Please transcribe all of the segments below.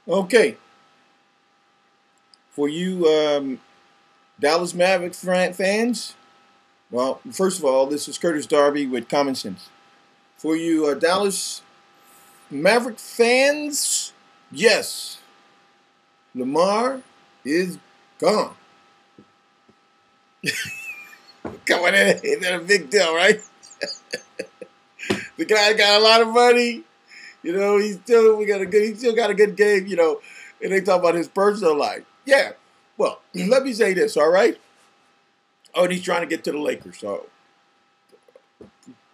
Okay, for you Dallas Mavericks fans, well, first of all, this is Curtis Darby with Common Sense. For you Dallas Maverick fans, yes, Lamar is gone. Come on, ain't that a big deal, right? The guy got a lot of money. You know, he still got a good game, and they talk about his personal life. Yeah. Well, let me say this, all right? Oh, and he's trying to get to the Lakers, so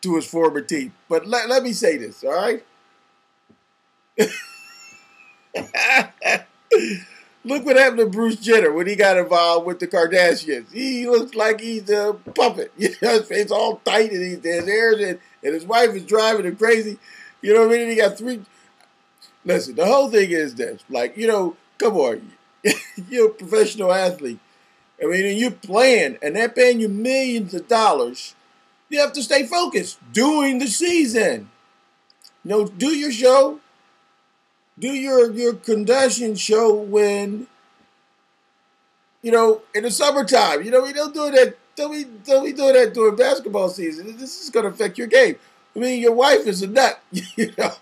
to his former team. But let me say this, all right? Look what happened to Bruce Jenner when he got involved with the Kardashians. He looks like he's a puppet. His face all tight, and his hair, and his wife is driving him crazy. You know what I mean? And he got three. Listen, the whole thing is this. Like, come on. You're a professional athlete. I mean, and you're playing, and they're paying you millions of dollars. You have to stay focused during the season. Do your show. Do your Kardashian show when, in the summertime. We don't do that. Don't be doing that during basketball season. This is going to affect your game. I mean, your wife is a nut. Look at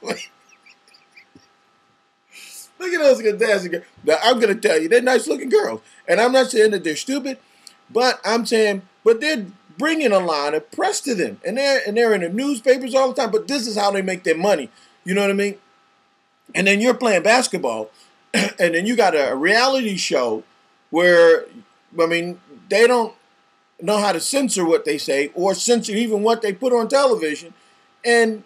those Kardashian girls. Now, I'm going to tell you, they're nice-looking girls. And I'm not saying that they're stupid, but I'm saying, they're bringing a line of press to them. And they're in the newspapers all the time, but this is how they make their money. You know what I mean? And then you're playing basketball, and then you got a reality show where, they don't know how to censor what they say or censor even what they put on television. And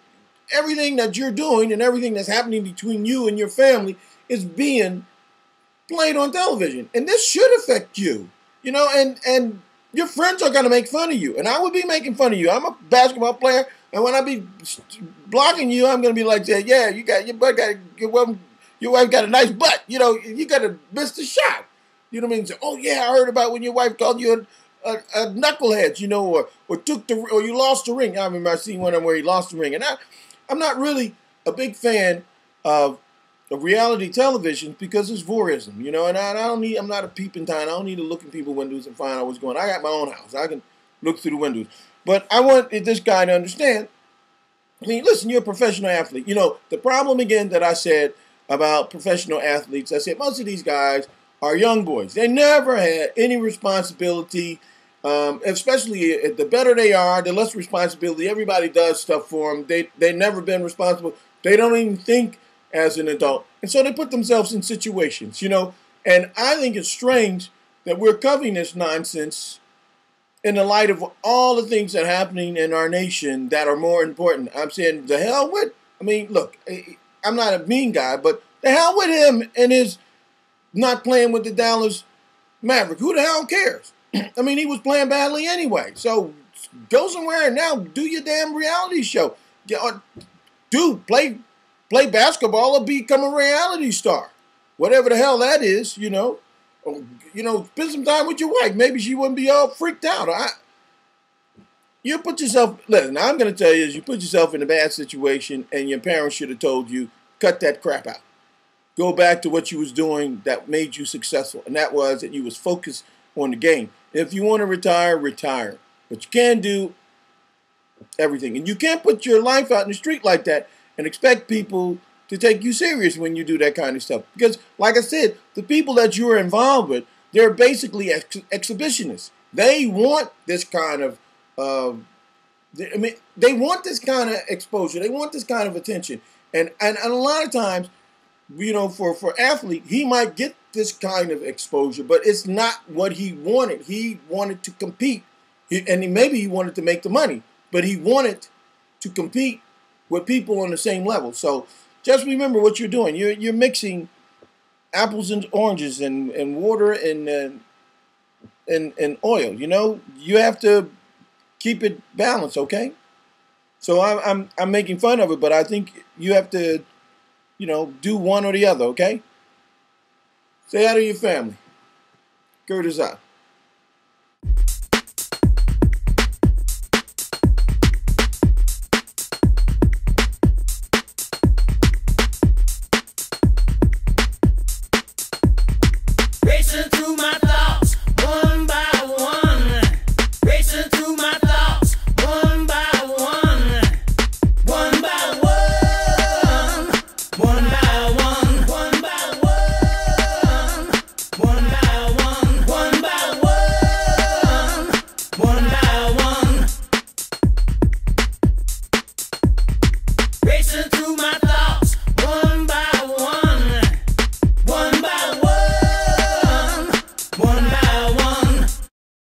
everything that you're doing and everything that's happening between you and your family is being played on television. And this should affect you, and your friends are going to make fun of you. And I would be making fun of you. I'm a basketball player. And when I be blocking you, I'm going to be like, yeah, your wife got a nice butt. You got to miss the shot. You know what I mean? So, oh, yeah, I heard about when your wife called you a knucklehead, or you lost the ring. I remember I seen one of them where he lost the ring. And I'm not really a big fan of reality television because it's voyeurism, and I'm not a peeping Tom. I don't need to look in people's windows and find out what's going on. I got my own house. I can look through the windows. But I want this guy to understand, listen, you're a professional athlete. The problem again that I said about professional athletes, I said most of these guys are young boys. They never had any responsibility, especially the better they are, the less responsibility. Everybody does stuff for them. They've never been responsible. They don't even think as an adult. And so they put themselves in situations, And I think it's strange that we're covering this nonsense in the light of all the things that are happening in our nation that are more important. I'm saying the hell with, look, I'm not a mean guy, but the hell with him and his not playing with the Dallas Mavericks. Who the hell cares? He was playing badly anyway. So go somewhere and now do your damn reality show. Play basketball or become a reality star. Whatever the hell that is, spend some time with your wife. Maybe she wouldn't be all freaked out. You put yourself, listen, I'm going to tell you is you put yourself in a bad situation and your parents should have told you, cut that crap out. Go back to what you was doing that made you successful. And that was that you was focused on the game. If you want to retire, retire. But you can't do everything. And you can't put your life out in the street like that and expect people to take you serious when you do that kind of stuff. Because, like I said, the people that you're involved with, they're basically exhibitionists. They want this kind of, they want this kind of exposure. They want this kind of attention. And a lot of times, for athlete, he might get this kind of exposure, but it's not what he wanted. He wanted to compete. Maybe he wanted to make the money, but he wanted to compete with people on the same level. So just remember what you're doing. You're mixing apples and oranges and water and oil. You have to keep it balanced, okay? So I'm making fun of it, but I think you have to, do one or the other, okay? Say hi to your family. Curtis out.